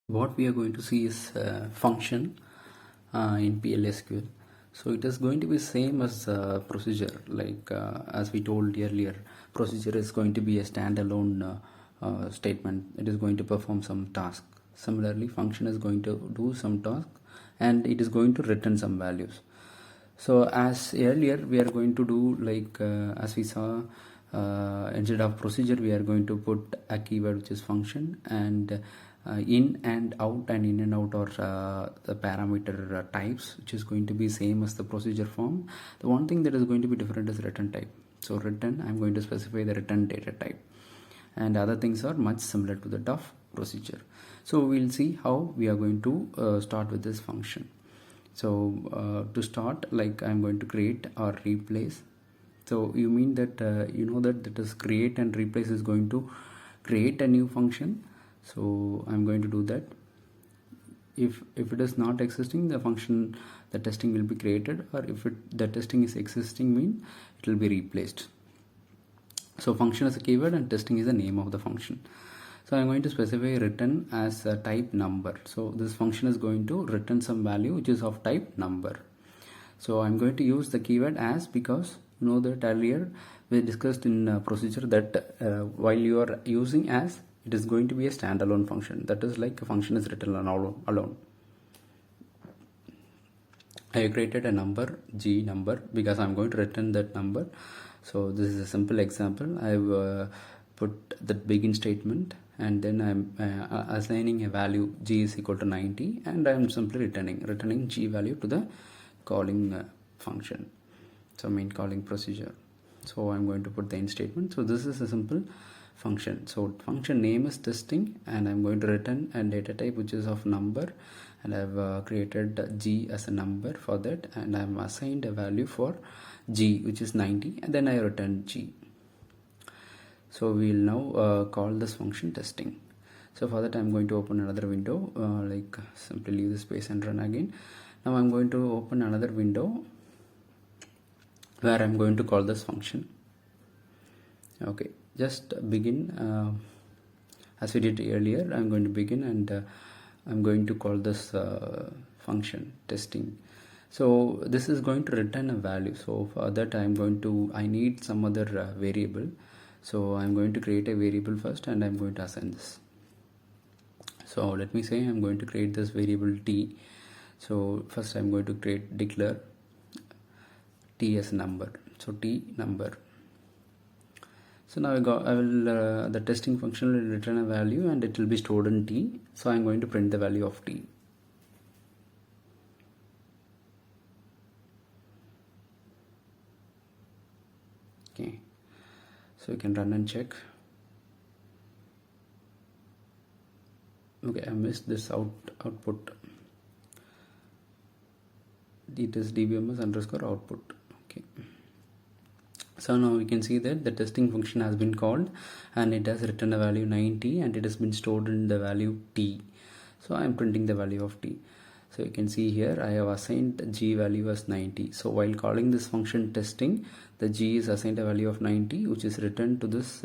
What we are going to see is function in Plsql. So it is going to be same as procedure, like as we told earlier. Procedure is going to be a standalone statement. It is going to perform some task. Similarly, function is going to do some task and it is going to return some values. So as earlier we are going to do, like as we saw, instead of procedure we are going to put a keyword which is function, and in and out are the parameter types, which is going to be same as the procedure form. The one thing that is going to be different is return type. So return, I'm going to specify the return data type, and other things are much similar to that of procedure. So we'll see how we are going to start with this function. So to start, like I'm going to create or replace. So you mean that you know that is create and replace is going to create a new function. So I'm going to do that. If it is not existing, the function, the testing will be created, or if the testing is existing, mean it will be replaced. So function is a keyword and testing is the name of the function. So I'm going to specify return as a type number. So this function is going to return some value which is of type number. So I'm going to use the keyword as, because you know that earlier we discussed in procedure that while you are using as, it is going to be a standalone function. That is like a function is written alone. I created a number, G number, because I'm going to return that number. So this is a simple example. I've put the begin statement, and then I'm assigning a value G is equal to 90, and I'm simply returning G value to the calling function. So main calling procedure. So I'm going to put the end statement. So this is a simple function. So function name is testing, and I'm going to return a data type which is of number, and I've created G as a number for that, and I'm assigned a value for G which is 90, and then I return G. So we'll now call this function testing. So for that I'm going to open another window, like simply leave the space and run again. Now I'm going to open another window where I'm going to call this function. Okay, just begin as we did earlier. I'm going to begin, and I'm going to call this function testing. So this is going to return a value. So for that I need some other variable. So I'm going to create a variable first, and I'm going to assign this. So let me say I'm going to create this variable t. So first I'm going to declare t as number. So t number. So now the testing function will return a value, and it will be stored in t. So I'm going to print the value of t. Okay, so you can run and check. Okay, I missed this output. It is dbms underscore output. Okay. So now we can see that the testing function has been called, and it has written a value 90, and it has been stored in the value t. So I am printing the value of t. So you can see here I have assigned G value as 90. So while calling this function testing, the G is assigned a value of 90, which is returned to this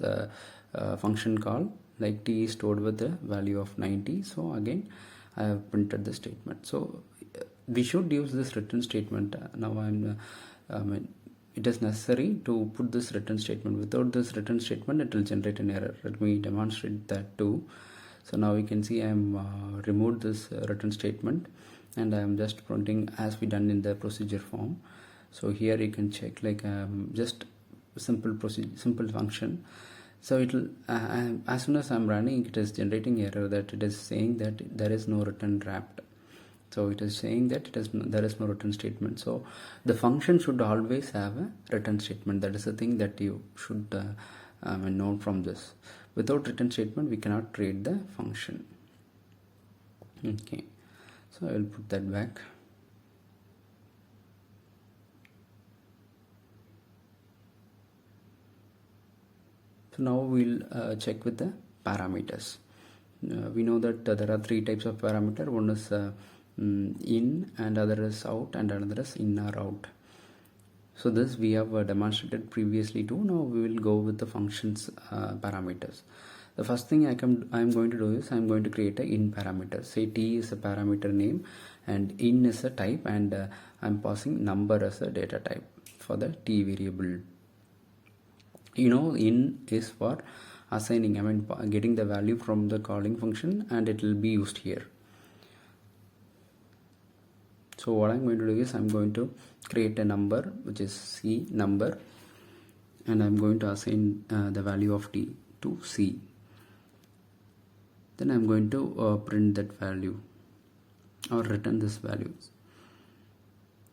function call, like t is stored with the value of 90. So again I have printed the statement. So we should use this return statement. Now it is necessary to put this return statement. Without this return statement, it will generate an error. Let me demonstrate that too. So now we can see I am removed this return statement, and I am just printing as we done in the procedure form. So here you can check, like just simple function. So it will as soon as I'm running, it is generating error that it is saying that there is no return wrapped. So it is saying that there is no return statement. So the function should always have a return statement. That is the thing that you should know from this. Without return statement, we cannot create the function. Okay, so I will put that back. So now we'll check with the parameters. We know that there are three types of parameter. One is in, and other is out, and another is in or out. So this we have demonstrated previously too. Now we will go with the functions parameters. The first thing I'm going to do is I'm going to create a in parameter. Say t is a parameter name and in is a type, and I'm passing number as a data type for the t variable. In is for assigning, getting the value from the calling function, and it will be used here. So what I'm going to do is I'm going to create a number which is c number, and I'm going to assign the value of t to c. Then I'm going to print that value or return this value.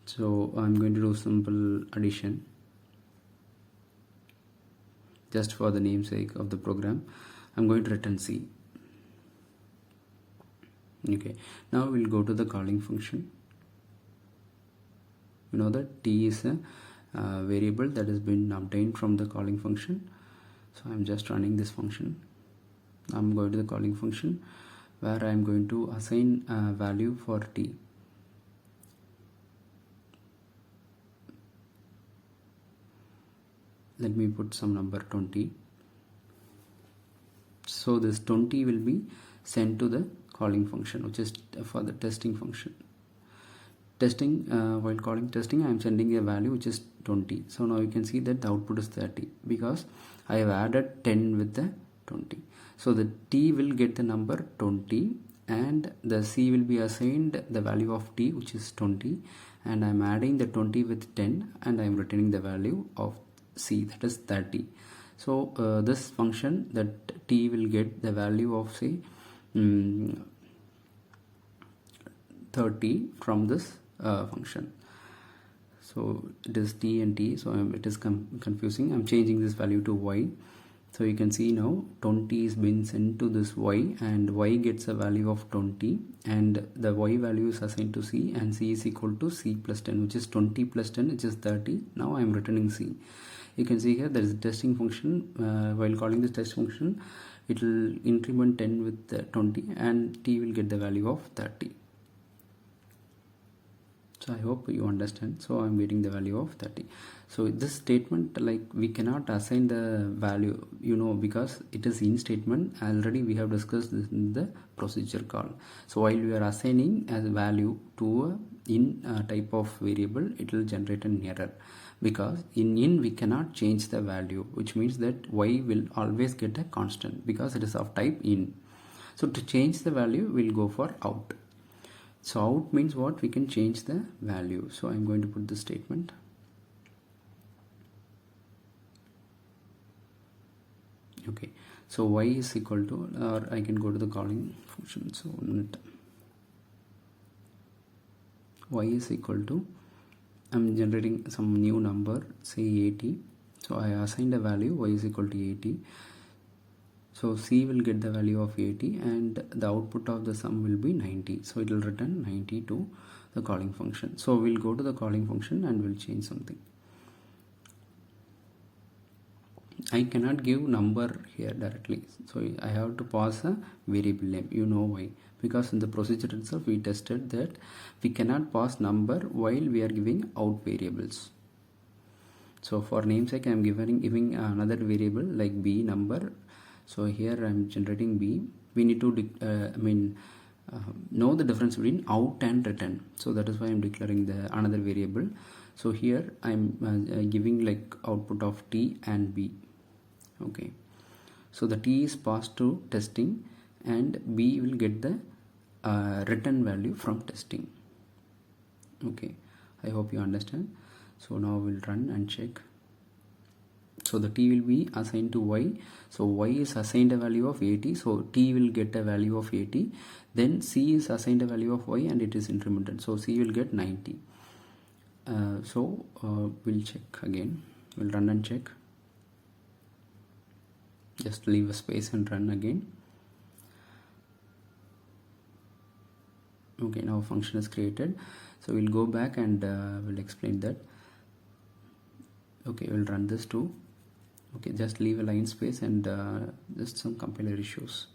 So I'm going to do simple addition just for the namesake of the program. I'm going to return c. Okay, now we'll go to the calling function. You know that t is a variable that has been obtained from the calling function. So I'm just running this function. I'm going to the calling function where I'm going to assign a value for t. Let me put some number 20. So this 20 will be sent to the calling function, which is for the testing function. Testing, while calling testing, I am sending a value which is 20. So now you can see that the output is 30 because I have added 10 with the 20. So the t will get the number 20 and the c will be assigned the value of t, which is 20, and I am adding the 20 with 10 and I am returning the value of c, that is 30. So this function, that t will get the value of say 30 from this function. So it is t and t, so it is confusing. I'm changing this value to y. So you can see now 20 is being sent to this y, and y gets a value of 20, and the y value is assigned to c, and c is equal to c plus 10, which is 20 plus 10, which is 30. Now I am returning c. You can see here there is a testing function. While calling this test function, it will increment 10 with 20, and t will get the value of 30. So I hope you understand. So I'm getting the value of 30. So this statement, like, we cannot assign the value, because it is in statement. Already we have discussed this in the procedure call. So while we are assigning as value to a in type of variable, it will generate an error, because in we cannot change the value, which means that y will always get a constant because it is of type in. So to change the value, we'll go for out. So out means what? We can change the value. So I'm going to put this statement. Okay, so y is equal to, or I can go to the calling function. So y is equal to, I'm generating some new number, say 80. So I assigned a value, y is equal to 80. So c will get the value of 80, and the output of the sum will be 90. So it will return 90 to the calling function. So we'll go to the calling function and we'll change something. I cannot give number here directly, so I have to pass a variable name. You know why? Because in the procedure itself we tested that we cannot pass number while we are giving out variables. So for namesake, I am giving another variable like b number. So here I am generating b. We need to know the difference between out and return. So that is why I am declaring the another variable. So here I am giving like output of t and b. Okay. So the t is passed to testing, and b will get the return value from testing. Okay. I hope you understand. So now we'll run and check. So the t will be assigned to y. So y is assigned a value of 80. So t will get a value of 80. Then c is assigned a value of y, and it is incremented. So c will get 90. We'll check again. We'll run and check. Just leave a space and run again. Okay, now function is created. So we'll go back and we'll explain that. Okay, we'll run this too. Okay, just leave a line space and just some compiler issues.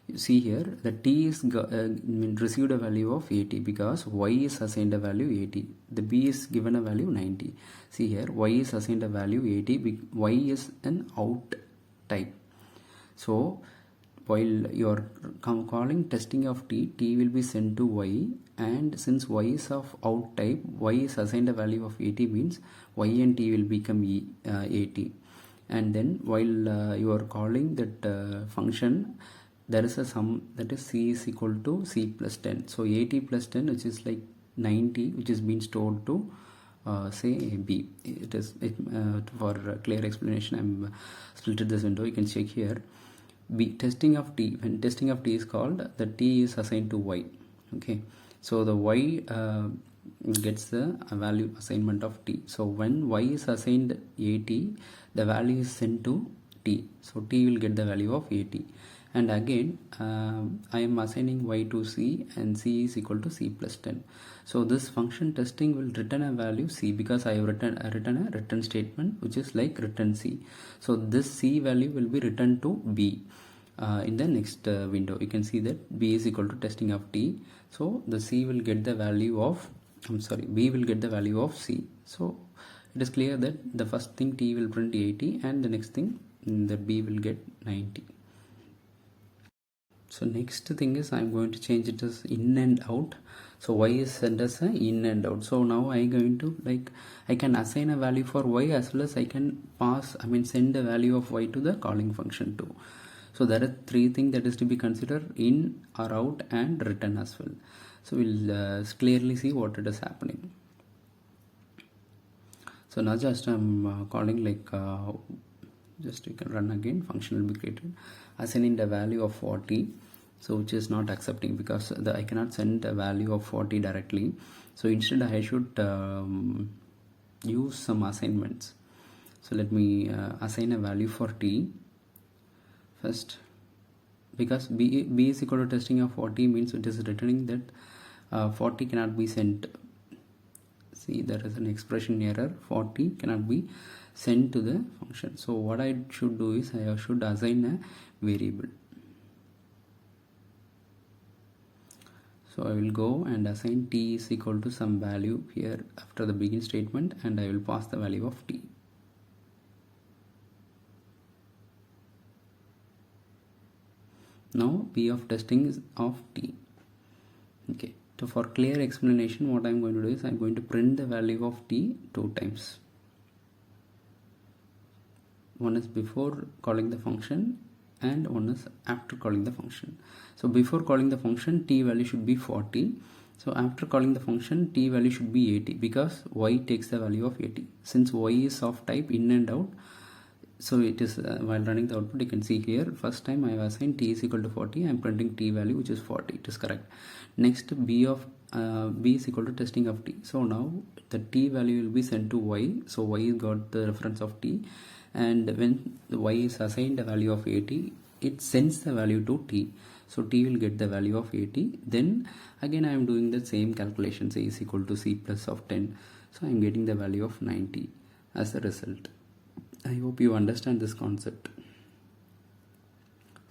You see here the t is received a value of 80 because y is assigned a value 80. The b is given a value 90. See here, y is assigned a value 80. Y is an out type. So while you're calling testing of t will be sent to y, and since y is of out type, y is assigned a value of 80 means y and t will become 80. And then while you are calling that function, there is a sum, that is c is equal to c plus 10. So 80 plus 10, which is like 90, which is being stored to say b. It is for clear explanation, I'm splitted this window. You can check here. B testing of t, when testing of t is called, the t is assigned to y. Okay, so the y gets the value assignment of t. So when y is assigned 80, the value is sent to t, so t will get the value of 80. And again I am assigning y to c, and c is equal to c plus 10. So this function testing will return a value c, because I have written a return statement which is like return c. So this c value will be returned to b. In the next window you can see that b is equal to testing of t, so the c will get the value of, b will get the value of c. So it is clear that the first thing t will print 80, and the next thing the b will get 90. So next thing is I'm going to change it as in and out. So y is sent as a in and out. So now I'm going to I can assign a value for y, as well as I can send a value of y to the calling function too. So there are three things that is to be considered: in or out and return as well. So we'll clearly see what it is happening. So now just I'm calling just you can run again. Function will be created, assigning the value of 40, so which is not accepting, because I cannot send a value of 40 directly. So instead I should use some assignments. So let me assign a value for t first, because b is equal to testing of 40 means it is returning that 40 cannot be sent. See, there is an expression error, 40 cannot be sent to the function. So what I should do is I should assign a variable. So I will go and assign t is equal to some value here after the begin statement, and I will pass the value of t. Now b of testing is of t. Okay, so for clear explanation, what I'm going to do is I'm going to print the value of t 2 times. One is before calling the function, and one is after calling the function. So before calling the function, t value should be 40. So after calling the function, t value should be 80, because y takes the value of 80. Since y is of type in and out, so it is while running the output, you can see here, first time I have assigned t is equal to 40, I am printing t value which is 40. It is correct. Next, b is equal to testing of t. So now the t value will be sent to y. So y got the reference of t, and when the y is assigned a value of 80, it sends the value to t. So t will get the value of 80. Then again I am doing the same calculation. C is equal to c plus of 10. So I am getting the value of 90 as a result. I hope you understand this concept.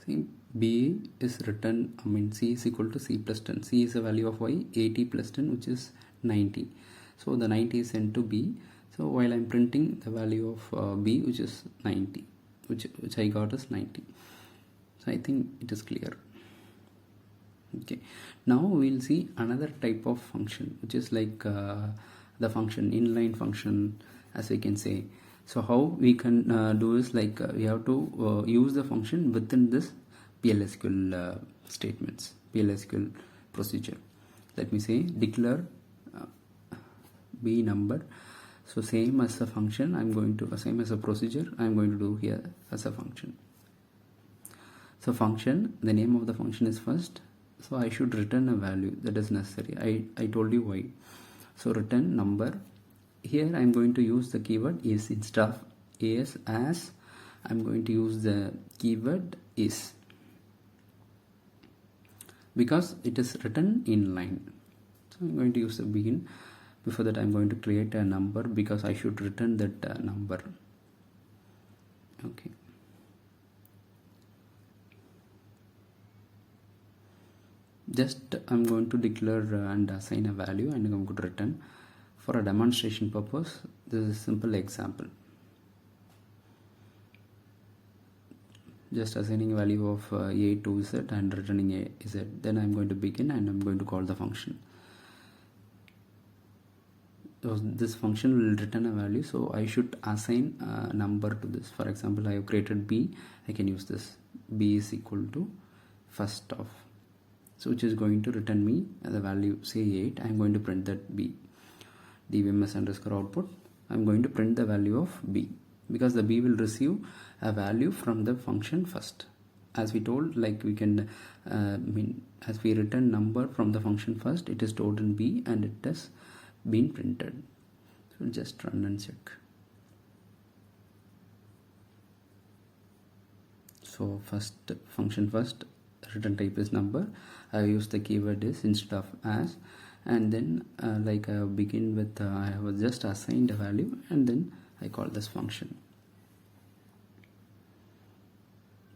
See, b is written, c is equal to c plus 10. C is a value of y, 80 plus 10, which is 90. So the 90 is sent to b. So while I'm printing the value of b, which is 90, which I got as 90. So I think it is clear. Okay, now we'll see another type of function, which is like the function, inline function, as we can say. So how we can do is we have to use the function within this Plsql statements, Plsql procedure. Let me say declare b number. So same as a function, I'm going to same as a procedure, I'm going to do here as a function. So function, the name of the function is first. So I should return a value that is necessary. I told you why. So return number. Here I'm going to use the keyword is instead of is, as I'm going to use the keyword is, because it is written inline. So I'm going to use the begin. Before that I'm going to create a number, because I should return that number. Okay. Just I'm going to declare and assign a value, and I'm going to return. For a demonstration purpose, this is a simple example. just assigning a value of a to z and returning a z. Then I'm going to begin and I'm going to call the function. So this function will return a value, so I should assign a number to this. For example, I have created b. I can use this. B is equal to first of, so which is going to return me the value, say 8. I'm going to print that b. dbms underscore output, I'm going to print the value of b, because the b will receive a value from the function first. As we told, like we can as we return number from the function first, it is stored in b and it has been printed. So just run and check. So first function first, return type is number. I use the keyword is instead of as, and then like I begin with I have just assigned a value and then I call this function.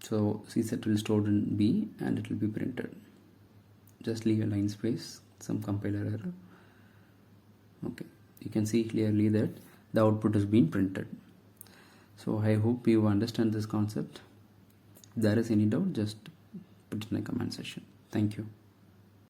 So cset will store in b and it will be printed. Just leave a line space, some compiler error. Okay, you can see clearly that the output is being printed. So I hope you understand this concept. If there is any doubt, just put it in the comment section. Thank you.